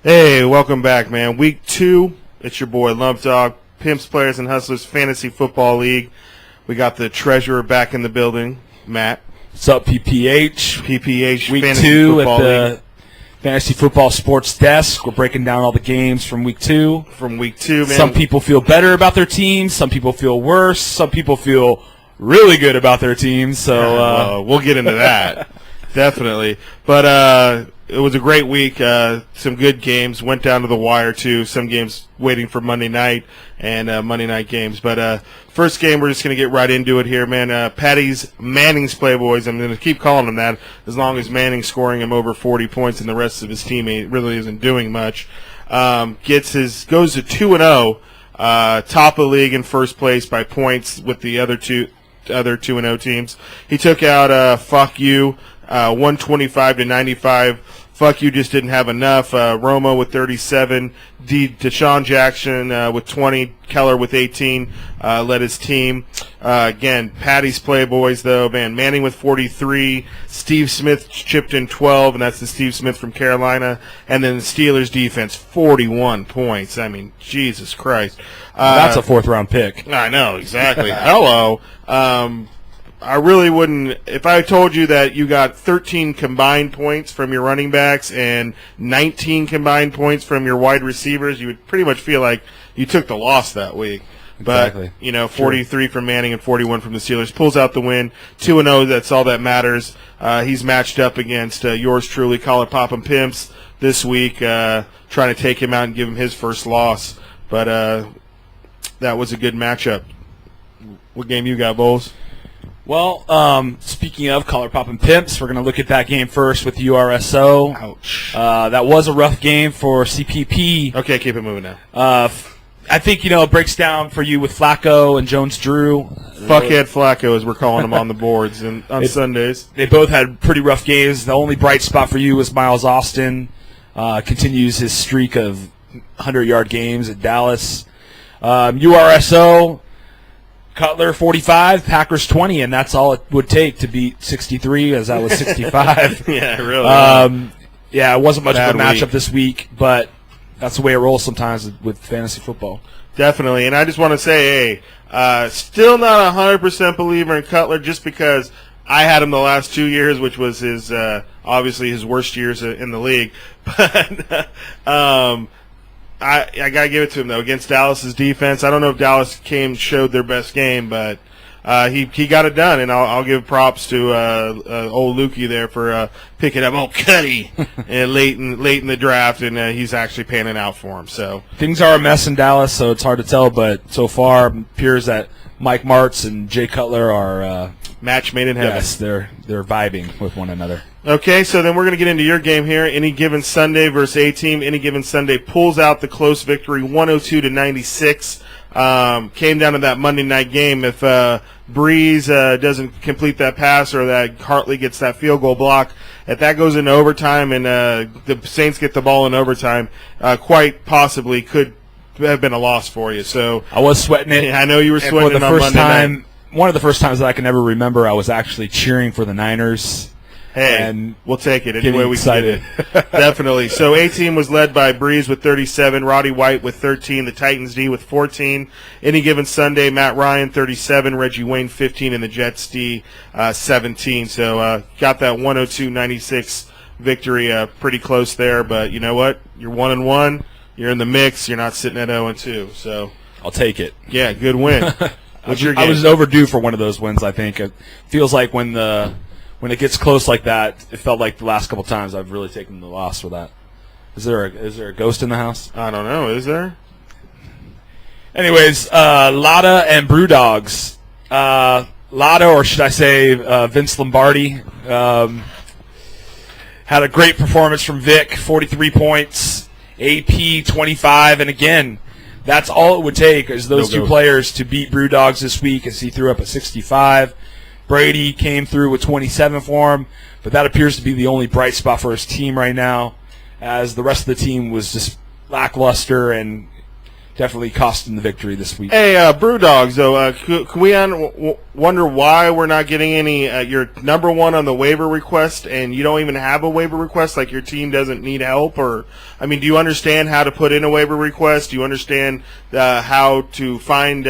Hey, welcome back, man. Week 2, it's your boy Lump Dog, Pimps, Players, and Hustlers Fantasy Football League. We got the treasurer back in the building, Matt. What's up, PPH? PPH Week Fantasy 2 at Football the League. Fantasy Football Sports Desk. We're breaking down all the games from Week 2. From Week 2, man. Some people feel better about their teams. Some people feel worse. Some people feel really good about their teams. So we'll get into that, definitely. But it was a great week. Some good games. Went down to the wire, too. Some games waiting for Monday night and Monday night games. But first game, we're just going to get right into it here, man. Manning's Playboys. I'm going to keep calling him that as long as Manning's scoring him over 40 points and the rest of his team really isn't doing much. Goes to 2-0, top of the league in first place by points with the other 2-0 teams. He took out Fuck You, 125-95. Fuck You just didn't have enough. Romo with 37, Deshaun Jackson with 20, Keller with 18 led his team. Again, Patty's Playboys, though, man. Manning with 43, Steve Smith chipped in 12, and that's the Steve Smith from Carolina. And then the Steelers defense, 41 points. I mean, Jesus Christ. that's a fourth-round pick. I know, exactly. Hello. I really wouldn't – if I told you that you got 13 combined points from your running backs and 19 combined points from your wide receivers, you would pretty much feel like you took the loss that week. Exactly. But, 43 from Manning and 41 from the Steelers. Pulls out the win. 2-0, that's all that matters. He's matched up against yours truly, Collar Poppin' Pimps, this week, trying to take him out and give him his first loss. But that was a good matchup. What game you got, Bowles? Well, speaking of Collar Poppin' Pimps, we're going to look at that game first with URSO. Ouch. That was a rough game for CPP. Okay, keep it moving now. I think, it breaks down for you with Flacco and Jones-Drew. Fuckhead Flacco, as we're calling him on the boards and on Sundays. They both had pretty rough games. The only bright spot for you was Miles Austin. Continues his streak of 100-yard games at Dallas. URSO, Cutler 45, Packers 20, and that's all it would take to beat 63, as that was 65. Yeah, really. It wasn't much of a matchup week this week, but that's the way it rolls sometimes with fantasy football. Definitely, and I just want to say, still not 100% believer in Cutler just because I had him the last 2 years, which was his obviously his worst years in the league. But I got to give it to him, though, against Dallas's defense. I don't know if Dallas showed their best game, but he got it done, and I'll give props to old Lukey there for picking up old Cuddy late in the draft, and he's actually panning out for him. So things are a mess in Dallas, so it's hard to tell, but so far it appears that Mike Martz and Jay Cutler are match made in heaven. Yes, they're vibing with one another. Okay, so then we're going to get into your game here. Any Given Sunday versus A-Team. Any Given Sunday pulls out the close victory, 102-96. Came down to that Monday night game. If Breeze doesn't complete that pass or that Hartley gets that field goal block, if that goes into overtime and the Saints get the ball in overtime, quite possibly could have been a loss for you. So I was sweating it. I know you were sweating it on Monday night. One of the first times that I can ever remember, I was actually cheering for the Niners. Hey, and we'll take it any way we can. It. Definitely. So A-Team was led by Breeze with 37, Roddy White with 13, the Titans D with 14. Any Given Sunday, Matt Ryan 37, Reggie Wayne 15, and the Jets D 17. So got that 102-96 victory pretty close there. But you know what? You're 1-1. You're in the mix. You're not sitting at 0-2. So I'll take it. Yeah, good win. What's your game? I was overdue for one of those wins, I think. It feels like when it gets close like that, it felt like the last couple times I've really taken the loss for that. Is there a ghost in the house? I don't know. Is there? Anyways, Lotta and Brewdogs. Lotta, or should I say Vince Lombardi, had a great performance from Vic, 43 points, AP 25, and again, that's all it would take is those two players to beat Brewdogs this week as he threw up a 65. Brady came through with 27 for him, but that appears to be the only bright spot for his team right now, as the rest of the team was just lackluster and definitely cost him the victory this week. Hey, Brew Dogs, though, can we wonder why we're not getting any? You're number one on the waiver request, and you don't even have a waiver request, like your team doesn't need help? Or, I mean, do you understand how to put in a waiver request? Do you understand how to find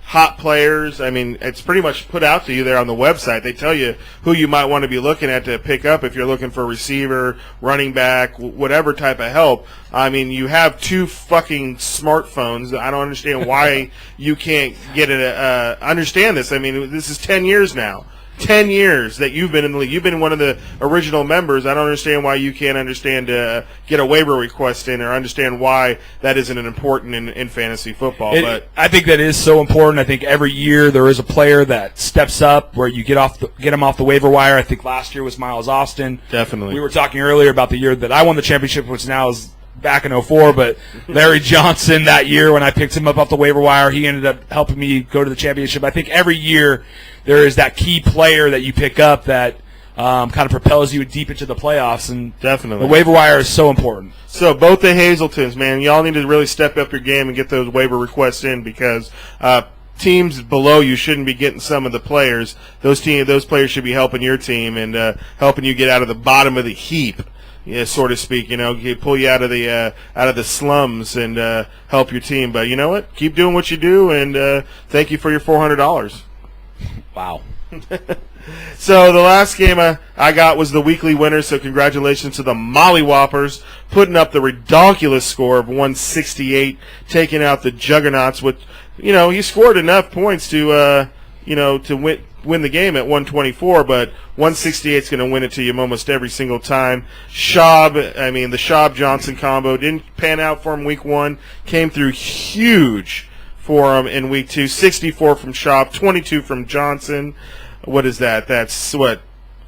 hot players? I mean, it's pretty much put out to you there on the website. They tell you who you might want to be looking at to pick up if you're looking for a receiver, running back, whatever type of help. I mean, you have 2 fucking smartphones. I don't understand why you can't get it. Understand this. I mean, this is 10 years now. 10 years that you've been in the league. You've been one of the original members. I don't understand why you can't understand get a waiver request in, or understand why that isn't an important in fantasy football. But I think that is so important. I think every year there is a player that steps up where you get him off the waiver wire. I think last year was Miles Austin. Definitely. We were talking earlier about the year that I won the championship, which now is back in 04, but Larry Johnson that year when I picked him up off the waiver wire, he ended up helping me go to the championship. I think every year there is that key player that you pick up that kind of propels you deep into the playoffs, and definitely the waiver wire is so important. So both the Hazeltons, man, y'all need to really step up your game and get those waiver requests in, because teams below you shouldn't be getting some of the players. Those players should be helping your team and helping you get out of the bottom of the heap. Yeah, so to speak, pull you out of the slums and help your team. But you know what? Keep doing what you do, and thank you for your $400. Wow. So the last game I got was the weekly winner. So congratulations to the Molly Whoppers, putting up the redonkulous score of 168, taking out the Juggernauts. With he scored enough points to win the game at 124, but 168 is going to win it to you almost every single time. The Schaub-Johnson combo didn't pan out for him week 1, came through huge for him in week 2. 64 from Schaub, 22 from Johnson. What is that? That's what?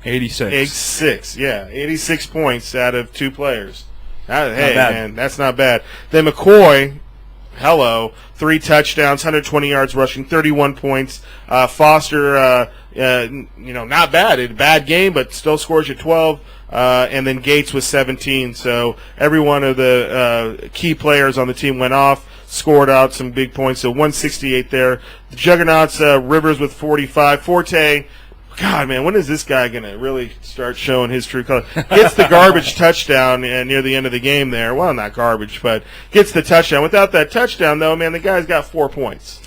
86. 86, yeah. 86 points out of 2 players. Man, that's not bad. Then McCoy, 3 touchdowns, 120 yards rushing, 31 points. Foster, not bad. A bad game, but still scores you 12. And then Gates was 17. So every one of the key players on the team went off, scored out some big points. So 168 there. The Juggernauts, Rivers with 45. Forte, God, man, when is this guy going to really start showing his true color? Gets the garbage touchdown near the end of the game there. Well, not garbage, but gets the touchdown. Without that touchdown, though, man, the guy's got 4 points.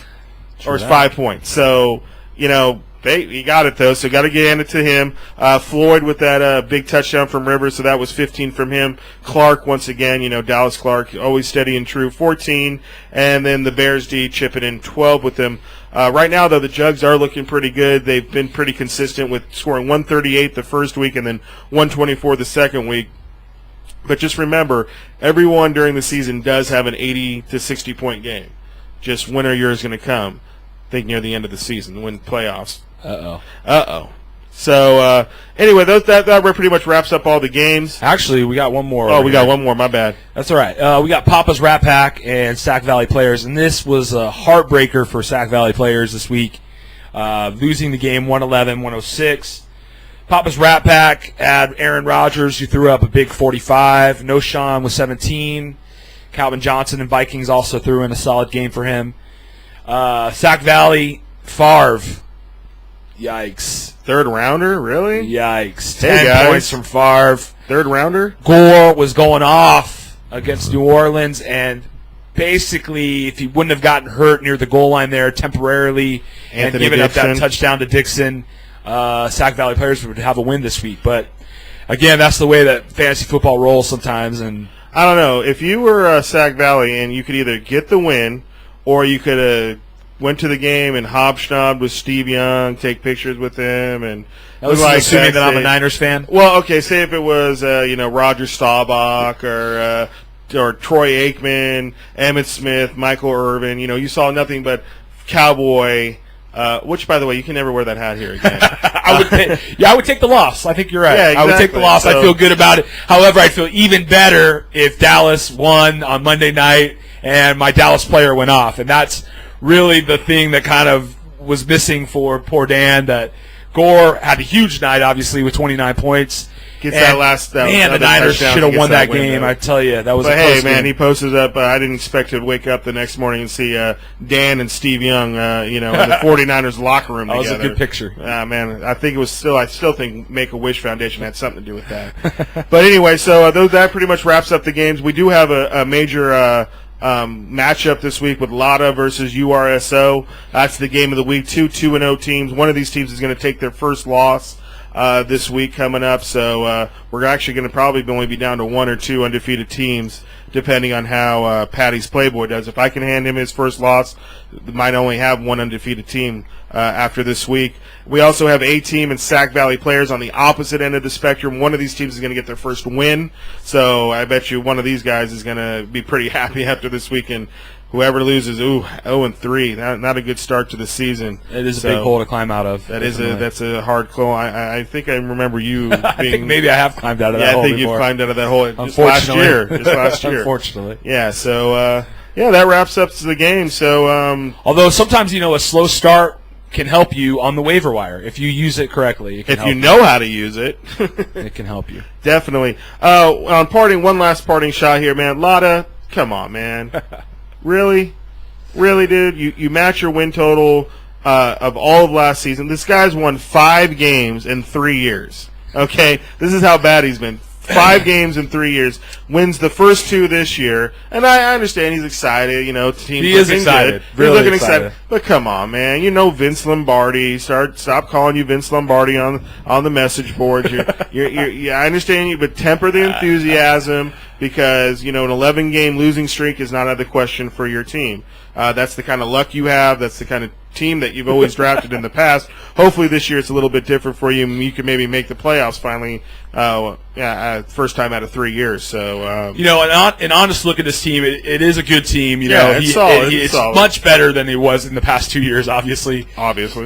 Or 5 points. So, he got it, though, so got to hand it to him. Floyd with that big touchdown from Rivers, so that was 15 from him. Clark, once again, Dallas Clark, always steady and true, 14. And then the Bears D chipping in 12 with them. Right now, though, the Jugs are looking pretty good. They've been pretty consistent with scoring 138 the first week and then 124 the second week. But just remember, everyone during the season does have an 80 to 60-point game. Just when are yours going to come? I think near the end of the season, when playoffs. Uh-oh. So, anyway, that pretty much wraps up all the games. Actually, we got one more. Oh, we got one more. My bad. That's all right. We got Papa's Rat Pack and Sac Valley players, and this was a heartbreaker for Sac Valley players this week, losing the game 111-106. Papa's Rat Pack had Aaron Rodgers, who threw up a big 45. No Sean with 17. Calvin Johnson and Vikings also threw in a solid game for him. Sac Valley, Favre. Yikes. Third rounder? Really? Yikes. Hey, 10 points from Favre. Third rounder? Gore was going off against New Orleans, and basically, if he wouldn't have gotten hurt near the goal line there temporarily and given up that touchdown to Dixon, Sac Valley players would have a win this week. But, again, that's the way that fantasy football rolls sometimes. And I don't know. If you were Sac Valley and you could either get the win or you could went to the game and hobnobbed with Steve Young, take pictures with him, and that was like assuming that I'm a Niners fan. Well, okay, say if it was Roger Staubach or Troy Aikman, Emmitt Smith, Michael Irvin, you saw nothing but cowboy. Which, by the way, you can never wear that hat here again. I would take the loss. I think you're right. Yeah, exactly. I would take the loss. I feel good about it. However, I'd feel even better if Dallas won on Monday night and my Dallas player went off, and that's really the thing that kind of was missing for poor Dan, that Gore had a huge night, obviously, with 29 points. Gets that last man, the Niners should have won that game. I tell you, that was. But a close hey, man, game. he posted up. I didn't expect to wake up the next morning and see Dan and Steve Young, in the 49ers locker room together. That was a good picture. Man, I think it was still. I still think Make-A-Wish Foundation had something to do with that. But anyway, so that pretty much wraps up the games. We do have a major. Matchup this week with Lada versus URSO. That's the game of the week. 2-0 teams. One of these teams is going to take their first loss this week coming up. So we're actually going to probably only be down to 1 or 2 undefeated teams, depending on how Patty's Playboy does. If I can hand him his first loss, might only have 1 undefeated team after this week. We also have A-Team and Sac Valley players on the opposite end of the spectrum. One of these teams is going to get their first win, so I bet you one of these guys is going to be pretty happy after this week. And whoever loses, 0-3, not a good start to the season. It is a big hole to climb out of. That's a hard claw. I think I remember you. I think maybe I have climbed out of that hole. I think before. you've climbed out of that hole just last year. Unfortunately. Yeah. So that wraps up the game. So although sometimes a slow start can help you on the waiver wire if you use it correctly. If you know how to use it, it can help you. Definitely. One last parting shot here, man. Lada, come on, man. Really, dude. You match your win total of all of last season. This guy's won 5 games in 3 years. Okay, this is how bad he's been. 5 games in 3 years. Wins the first 2 this year, and I understand he's excited. Team's he is excited. Good. Really looking excited. But come on, man. Vince Lombardi. Stop calling you Vince Lombardi on the message boards. I understand you, but temper the enthusiasm because an 11-game losing streak is not out of the question for your team. That's the kind of luck you have. That's the kind of team that you've always drafted in the past. Hopefully this year it's a little bit different for you, and you can maybe make the playoffs finally. First time out of 3 years. So an honest look at this team, it is a good team. It's solid. It's solid. Much better than he was in the past 2 years. Obviously,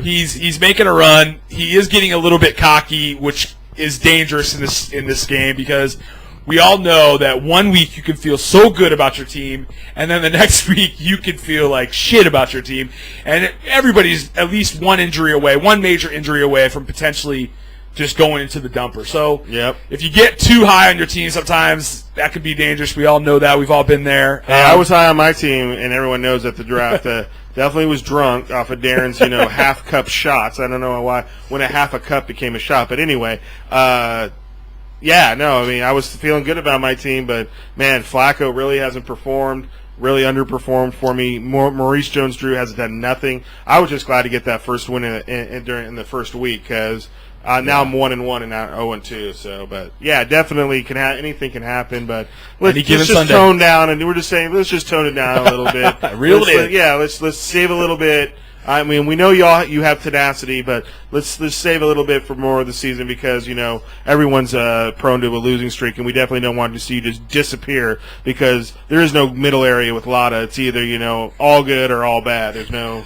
he's making a run. He is getting a little bit cocky, which is dangerous in this game because we all know that one week you can feel so good about your team, and then the next week you can feel like shit about your team. And everybody's at least one major injury away from potentially just going into the dumper. So if you get too high on your team sometimes, that could be dangerous. We all know that. We've all been there. I was high on my team, and everyone knows at the draft definitely was drunk off of Darren's half-cup shots. I don't know why when a half a cup became a shot. But anyway, I was feeling good about my team, but, man, Flacco really hasn't performed, really underperformed for me. Maurice Jones-Drew has done nothing. I was just glad to get that first win in the first week because now I'm 1-1 and not 0-2. So, but, yeah, definitely anything can happen. But let's just tone down, and we're just saying let's just tone it down a little bit. Let's save a little bit. I mean, we know you have tenacity, but let's save a little bit for more of the season because everyone's prone to a losing streak, and we definitely don't want to see you just disappear because there is no middle area with Lada. It's either all good or all bad. There's no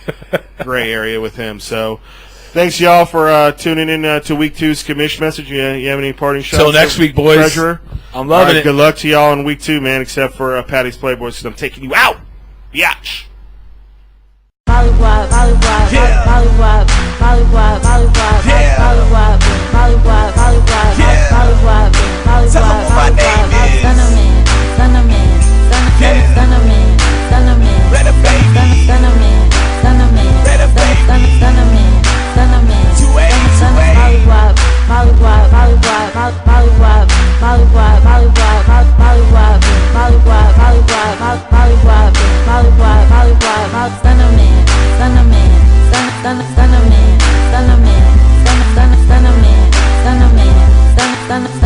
gray area with him. So, thanks y'all for tuning in to Week 2's Commish message. You have any parting shots? Till next week, boys. Treasurer? I'm loving it. Good luck to y'all in Week 2, man. Except for Patty's Playboys, because I'm taking you out. Biatch. Mollywop, mollywop, mollywop, mollywop, mollywop, mollywop, mollywop, mollywop, mollywop, mollywop, mollywop, Thunderman, Thunderman, Thunderman, Thunderman, Thunderman, Thunderman, Thunderman, Thunderman, mollywop, mollywop, mollywop, mollywop, mollywop, mollywop, mollywop, mollywop, mollywop, mollywop, mollywop, mollywop, Thunderman, Thunderman, Thunderman, Thunderman, Thunderman, Thunderman, Thunderman, Thunderman, Thunderman.